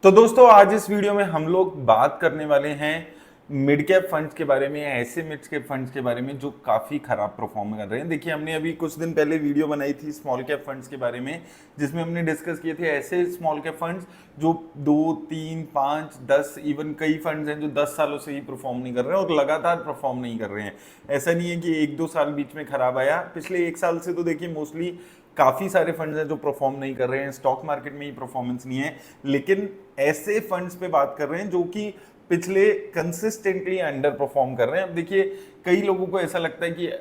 तो दोस्तों आज इस वीडियो में हम लोग बात करने वाले हैं मिड कैप फंड्स के बारे में, ऐसे मिड कैप फंड्स के बारे में जो काफ़ी खराब परफॉर्म कर रहे हैं। देखिए हमने अभी कुछ दिन पहले वीडियो बनाई थी स्मॉल कैप फंड्स के बारे में, जिसमें हमने डिस्कस किए थे ऐसे स्मॉल कैप फंड्स जो 2, 3, 5, 10 इवन कई फंड्स हैं जो 10 सालों से ही परफॉर्म नहीं कर रहे हैं और लगातार परफॉर्म नहीं कर रहे हैं। ऐसा नहीं है कि 1-2 साल बीच में खराब आया, पिछले 1 साल से तो देखिए मोस्टली काफ़ी सारे फंड्स हैं जो परफॉर्म नहीं कर रहे हैं, स्टॉक मार्केट में ही परफॉर्मेंस नहीं है। लेकिन ऐसे फंड्स पे बात कर रहे हैं जो कि पिछले कंसिस्टेंटली अंडर परफॉर्म कर रहे हैं। अब देखिए कई लोगों को ऐसा लगता है कि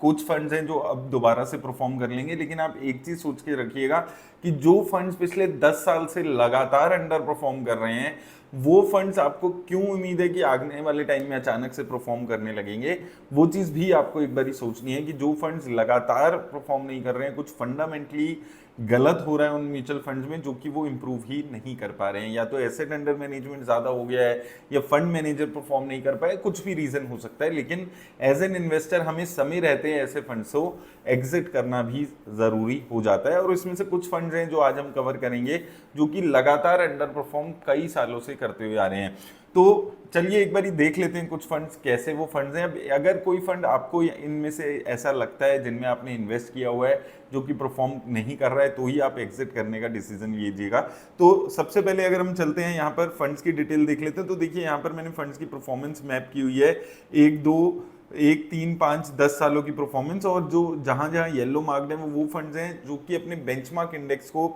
कुछ फंड्स हैं जो अब दोबारा से परफॉर्म कर लेंगे, लेकिन आप एक चीज सोच के रखिएगा कि जो फंड्स पिछले 10 साल से लगातार अंडर परफॉर्म कर रहे हैं वो फंड्स आपको क्यों उम्मीद है कि आने वाले टाइम में अचानक से परफॉर्म करने लगेंगे। वो चीज भी आपको एक बारी सोचनी है कि जो फंड्स लगातार परफॉर्म नहीं कर रहे हैं, कुछ फंडामेंटली गलत हो रहा है उन म्यूचुअल फंड्स में जो कि वो इंप्रूव ही नहीं कर पा रहे हैं। या तो एसेट अंडर मैनेजमेंट ज्यादा हो गया है या फंड मैनेजर परफॉर्म नहीं कर पाए, कुछ भी रीजन हो सकता है। लेकिन एज एन इन्वेस्टर हमें समय रहते हैं ऐसे फंड्स को एग्जिट करना भी जरूरी हो जाता है। और इसमें से कुछ फंड्स हैं जो आज हम कवर करेंगे जो कि लगातार अंडर परफॉर्म कई सालों से करते हुए आ रहे हैं। तो चलिए एक बार देख लेते हैं कुछ फंड्स कैसे वो फंड्स हैं। अब अगर कोई फंड आपको इनमें से ऐसा लगता है जिनमें आपने इन्वेस्ट किया हुआ है जो कि परफॉर्म नहीं कर रहा है, तो ही आप एग्जिट करने का डिसीजन लीजिएगा। तो सबसे पहले अगर हम चलते हैं यहाँ पर फंड्स की डिटेल देख लेते हैं, तो देखिए यहाँ पर मैंने फंड्स की परफॉर्मेंस मैप की हुई है, 1, 2, 1, 3, 5, 10 सालों की परफॉर्मेंस। और जो जहां जहां येलो मार्क्ड है वो फंड्स हैं जो कि अपने बेंचमार्क इंडेक्स को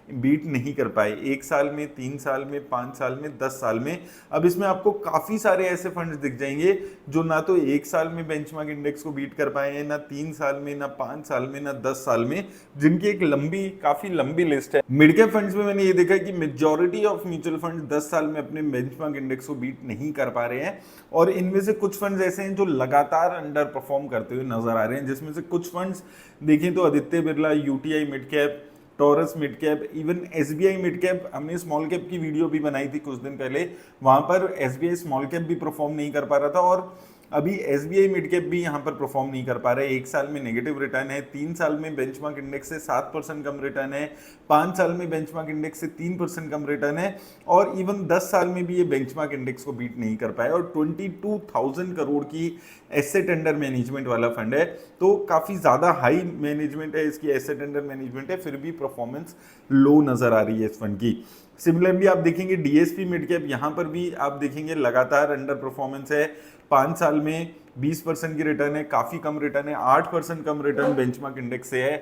बीट नहीं कर पाए 1 साल में, 3 साल में, 5 साल में, 10 साल में। अब इसमें आपको काफी सारे ऐसे फंड्स दिख जाएंगे जो ना तो 1 साल में बेंचमार्क इंडेक्स को बीट कर पाए हैं, ना 3 साल में, ना 5 साल में, ना 10 साल में, जिनकी एक काफी लंबी लिस्ट है। मिड कैप फंड्स में मैंने ये देखा कि मेजॉरिटी ऑफ म्यूचुअल फंड 10 साल में अपने बेंचमार्क इंडेक्स को बीट नहीं कर पा रहे हैं। और इनमें से कुछ फंड्स ऐसे हैं जो लगातार अंडर परफॉर्म करते हुए नजर आ रहे हैं, जिसमें से कुछ फंड्स देखें तो Aditya Birla, UTI mid cap, taurus mid cap, even SBI mid cap. हमने स्मॉल कैप की वीडियो भी बनाई थी कुछ दिन पहले, वहां पर एसबीआई स्मॉल कैप भी परफॉर्म नहीं कर पा रहा था। और अभी एसबीआई मिड कैप भी यहाँ पर परफॉर्म नहीं कर पा रहा है। 1 साल में नेगेटिव रिटर्न है, 3 साल में बेंचमार्क इंडेक्स से 7% कम रिटर्न है, 5 साल में बेंचमार्क इंडेक्स से 3% कम रिटर्न है, और इवन 10 साल में भी ये बेंचमार्क इंडेक्स को बीट नहीं कर पाया। और 22,000 करोड़ की एसेट अंडर मैनेजमेंट वाला फंड है, तो काफी ज्यादा हाई मैनेजमेंट है इसकी, एसेट अंडर मैनेजमेंट है, फिर भी परफॉर्मेंस लो नजर आ रही है इस फंड की। सिमिलरली आप देखेंगे डीएसपी मिड कैप, यहां पर भी आप देखेंगे लगातार अंडर परफॉर्मेंस है। 5 साल में 20% की रिटर्न है, काफी कम रिटर्न है, 8% कम रिटर्न बेंचमार्क इंडेक्स से है,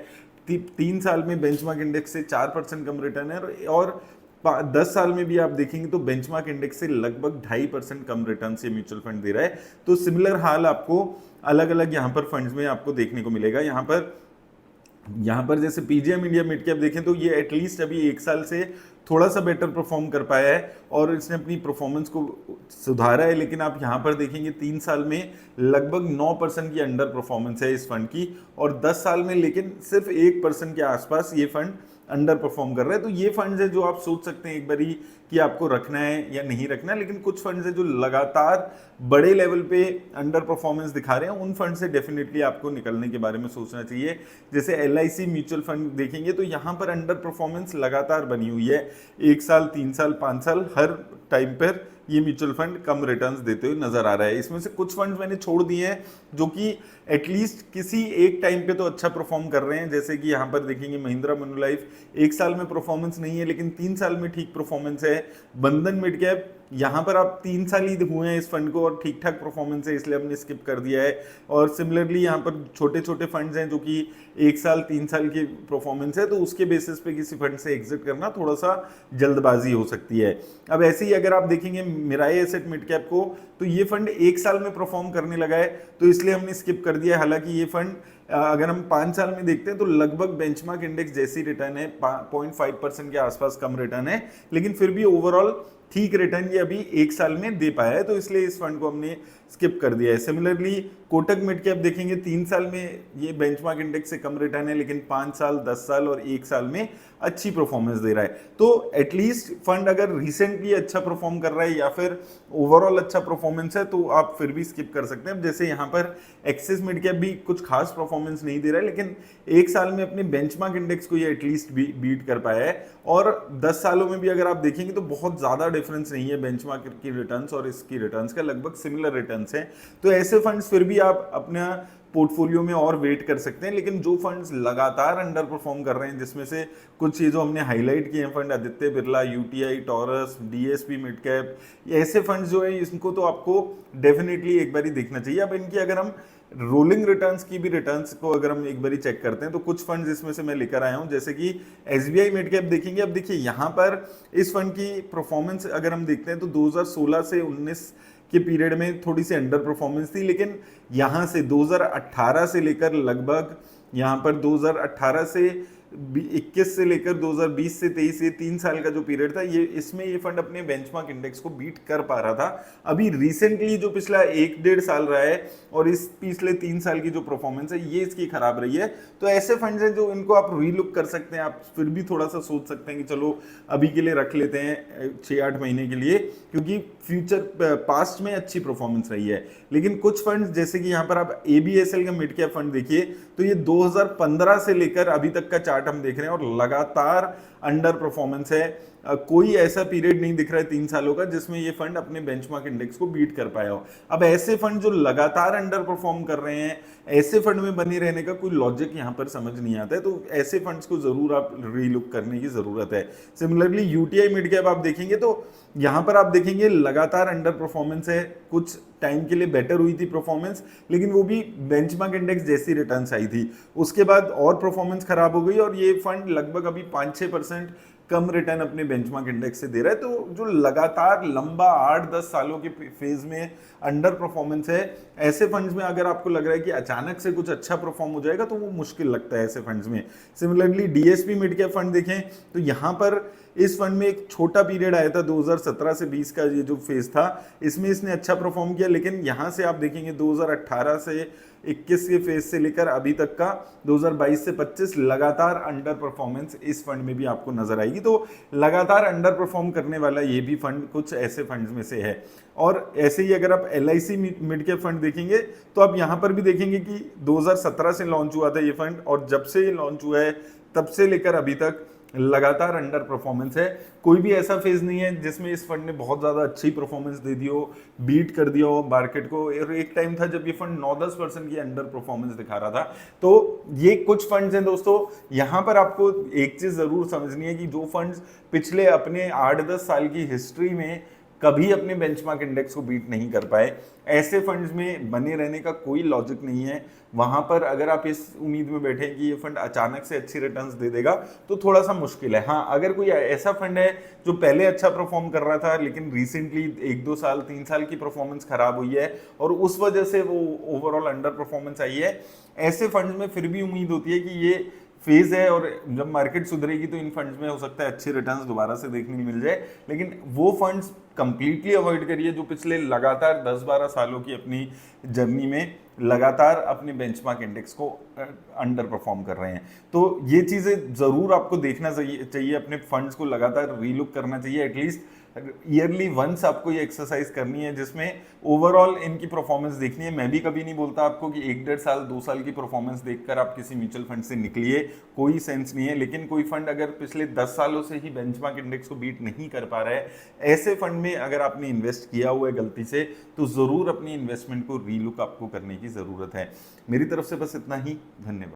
3 साल में बेंचमार्क इंडेक्स से 4% कम रिटर्न है, और 10 साल में भी आप देखेंगे तो बेंचमार्क इंडेक्स से लगभग 2.5% कम रिटर्न से म्यूचुअल फंड दे रहा है। तो सिमिलर हाल आपको अलग अलग यहाँ पर फंड्स में आपको देखने को मिलेगा। यहाँ पर जैसे पीजीएम इंडिया मिड कैप देखें तो ये एटलीस्ट अभी 1 साल से थोड़ा सा बेटर परफॉर्म कर पाया है और इसने अपनी परफॉर्मेंस को सुधारा है। लेकिन आप यहाँ पर देखेंगे 3 साल में लगभग 9% की अंडर परफॉर्मेंस है इस फंड की, और 10 साल में लेकिन सिर्फ 1% के आसपास ये फंड अंडर परफॉर्म कर रहा है। तो ये फंड्स है जो आप सोच सकते हैं एक बारी कि आपको रखना है या नहीं रखना है। लेकिन कुछ फंड्स है जो लगातार बड़े लेवल पे अंडर परफॉर्मेंस दिखा रहे हैं, उन फंड से डेफिनेटली आपको निकलने के बारे में सोचना चाहिए। जैसे एलआईसी म्यूचुअल फंड देखेंगे तो यहाँ पर अंडर परफॉर्मेंस लगातार बनी हुई है, 1 साल, 3 साल, 5 साल, हर टाइम पर ये म्यूचुअल फंड कम रिटर्न्स देते हुए नजर आ रहा है। इसमें से कुछ फंड्स मैंने छोड़ दिए हैं जो कि एटलीस्ट किसी एक टाइम पे तो अच्छा परफॉर्म कर रहे हैं। जैसे कि यहाँ पर देखेंगे महिंद्रा मनुलाइफ, 1 साल में परफॉर्मेंस नहीं है लेकिन 3 साल में ठीक परफॉर्मेंस है। बंधन मिड कैप, यहाँ पर आप 3 साल ही हुए हैं इस फंड को और ठीक ठाक परफॉर्मेंस है, इसलिए हमने स्किप कर दिया है। और सिमिलरली यहाँ पर छोटे छोटे फंड्स हैं जो कि 1 साल, 3 साल की परफॉर्मेंस है, तो उसके बेसिस पे किसी फंड से एग्जिट करना थोड़ा सा जल्दबाजी हो सकती है। अब ऐसे ही अगर आप देखेंगे मिराई एसेट मिड कैप को, तो ये फंड 1 साल में परफॉर्म करने लगा है, तो इसलिए हमने स्किप कर दिया है। हालांकि ये फंड अगर हम 5 साल में देखते हैं तो लगभग बेंचमार्क इंडेक्स जैसी रिटर्न है, 0.5% के आसपास कम रिटर्न है, लेकिन फिर भी ओवरऑल ठीक रिटर्न ये अभी 1 साल में दे पाया है, तो इसलिए इस फंड को हमने स्किप कर दिया है। सिमिलरली कोटक मिड कैप देखेंगे, 3 साल में ये बेंचमार्क इंडेक्स से कम रिटर्न है, लेकिन 5 साल, 10 साल और 1 साल में अच्छी परफॉर्मेंस दे रहा है। तो एटलीस्ट फंड अगर रिसेंटली अच्छा परफॉर्म कर रहा है या फिर ओवरऑल अच्छा परफॉर्मेंस है तो आप फिर भी स्किप कर सकते हैं। जैसे यहाँ पर एक्सिस मिड कैप भी कुछ खास परफॉर्मेंस नहीं दे रहा है, लेकिन एक साल में अपने बेंचमार्क इंडेक्स को ये एटलीस्ट बीट कर पाया है। और 10 सालों में भी अगर आप देखेंगे तो बहुत ज्यादा डिफरेंस नहीं है बेंचमार्क की रिटर्न्स और इसकी रिटर्न्स का, लगभग सिमिलर रिटर्न्स हैं। तो ऐसे फंड्स फिर भी आप अपना पोर्टफोलियो में और वेट कर सकते हैं। लेकिन जो फंड्स लगातार अंडर परफॉर्म कर रहे हैं, जिसमें से कुछ चीज़ों हमने हाईलाइट किए हैं, fund Aditya Birla, UTI, taurus, DSP mid cap, ऐसे फंड्स जो है इसको तो आपको डेफिनेटली एक बार ही देखना चाहिए। अब इनकी अगर हम रोलिंग रिटर्न्स की भी रिटर्न्स को अगर हम एक बार चेक करते हैं तो कुछ फंड्स इसमें से मैं लेकर आया हूं, जैसे कि एसबीआई मिड कैप देखेंगे। अब देखिए यहाँ पर इस फंड की परफॉर्मेंस अगर हम देखते हैं तो 2016 से 19 के पीरियड में थोड़ी सी अंडर परफॉर्मेंस थी, लेकिन यहाँ से 2018 से लेकर लगभग यहाँ पर 2018 से 21 से लेकर 2020 से 23 ये 3 साल का जो पीरियड था, ये इसमें ये फंड अपने बेंचमार्क इंडेक्स को बीट कर पा रहा था। अभी रिसेंटली जो पिछला 1-1.5 साल रहा है और इस पिछले 3 साल की जो परफॉर्मेंस है ये इसकी खराब रही है। तो ऐसे फंड्स हैं जो इनको आप रीलुक कर सकते हैं, आप फिर भी थोड़ा सा सोच सकते हैं कि चलो अभी के लिए रख लेते हैं 6-8 महीने के लिए, क्योंकि फ्यूचर पास्ट में अच्छी परफॉर्मेंस रही है। लेकिन कुछ फंड्स जैसे कि यहाँ पर आप एबीएसएल का मिड कैप फंड देखिए तो ये 2015 से लेकर अभी तक का चार्ट हम देख रहे हैं और लगातार अंडर परफॉर्मेंस है। कोई ऐसा पीरियड नहीं दिख रहा है 3 सालों का जिसमें ये फंड अपने बेंचमार्क इंडेक्स को बीट कर पाया हो। अब ऐसे फंड जो लगातार अंडर परफॉर्म कर रहे हैं, ऐसे फंड में बने रहने का कोई लॉजिक यहाँ पर समझ नहीं आता है। तो ऐसे फंड्स को जरूर आप रीलुक करने की जरूरत है। सिमिलरली यूटीआई मिड कैप आप देखेंगे तो यहाँ पर आप देखेंगे लगातार अंडर परफॉर्मेंस है। कुछ टाइम के लिए बेटर हुई थी परफॉर्मेंस, लेकिन वो भी बेंचमार्क इंडेक्स जैसी रिटर्न्स आई थी, उसके बाद और परफॉर्मेंस खराब हो गई और ये फंड लगभग अभी 5-6% कम रिटर्न अपने बेंचमार्क इंडेक्स से दे रहा है। तो जो लगातार लंबा 8-10 सालों के फेज में अंडर परफॉर्मेंस है, ऐसे फंड्स में अगर आपको लग रहा है कि अचानक से कुछ अच्छा परफॉर्म हो जाएगा तो वो मुश्किल लगता है ऐसे फंड्स में। Similarly DSP mid cap fund देखें तो यहाँ पर इस फंड में एक छोटा पीरियड आया था 2017 से 20 का ये जो फेज था, इसमें इसने अच्छा परफॉर्म किया। लेकिन यहाँ से आप देखेंगे 2018 से 21 के फेज से लेकर अभी तक का 2022 से 25 लगातार अंडर परफॉर्मेंस इस फंड में भी आपको नजर आएगी। तो लगातार अंडर परफॉर्म करने वाला ये भी फंड कुछ ऐसे फंड्स में से है। और ऐसे ही अगर आप LIC मिड कैप फंड देखेंगे तो आप यहाँ पर भी देखेंगे कि 2017 से लॉन्च हुआ था ये फंड और जब से ये लॉन्च हुआ है तब से लेकर अभी तक लगातार अंडर परफॉर्मेंस है। कोई भी ऐसा फेज नहीं है जिसमें इस फंड ने बहुत ज्यादा अच्छी परफॉर्मेंस दे दी हो, बीट कर दिया हो मार्केट को। एक टाइम था जब ये फंड 9-10% की अंडर परफॉर्मेंस दिखा रहा था। तो ये कुछ फंड्स हैं दोस्तों। यहाँ पर आपको एक चीज जरूर समझनी है कि जो फंड्स पिछले अपने 8-10 साल की हिस्ट्री में कभी अपने बेंचमार्क इंडेक्स को बीट नहीं कर पाए, ऐसे फंड्स में बने रहने का कोई लॉजिक नहीं है। वहां पर अगर आप इस उम्मीद में बैठे कि ये फंड अचानक से अच्छी रिटर्न्स दे देगा तो थोड़ा सा मुश्किल है। हाँ, अगर कोई ऐसा फंड है जो पहले अच्छा परफॉर्म कर रहा था लेकिन रिसेंटली 1-2 साल 3 साल की परफॉर्मेंस खराब हुई है और उस वजह से वो ओवरऑल अंडर परफॉर्मेंस आई है, ऐसे फंड्स में फिर भी उम्मीद होती है कि ये फेज है और जब मार्केट सुधरेगी तो इन फंड्स में हो सकता है अच्छे रिटर्न्स दोबारा से देखने को मिल जाए। लेकिन वो फंड्स कंप्लीटली अवॉइड करिए जो पिछले लगातार 10-12 सालों की अपनी जर्नी में लगातार अपने बेंचमार्क इंडेक्स को अंडर परफॉर्म कर रहे हैं। तो ये चीज़ें ज़रूर आपको देखना चाहिए, अपने फंड्स को लगातार रीलुक करना चाहिए। एटलीस्ट ईयरली वंस आपको ये एक्सरसाइज करनी है जिसमें ओवरऑल इनकी परफॉर्मेंस देखनी है। मैं भी कभी नहीं बोलता आपको कि 1-1.5 साल 2 साल की परफॉर्मेंस देखकर आप किसी म्यूचुअल फंड से निकलिए, कोई सेंस नहीं है। लेकिन कोई फंड अगर पिछले 10 सालों से ही बेंचमार्क इंडेक्स को बीट नहीं कर पा रहा है, ऐसे फंड में अगर आपने इन्वेस्ट किया हुआ है गलती से, तो ज़रूर अपनी इन्वेस्टमेंट को रीलुक आपको करने की ज़रूरत है। मेरी तरफ से बस इतना ही। धन्यवाद।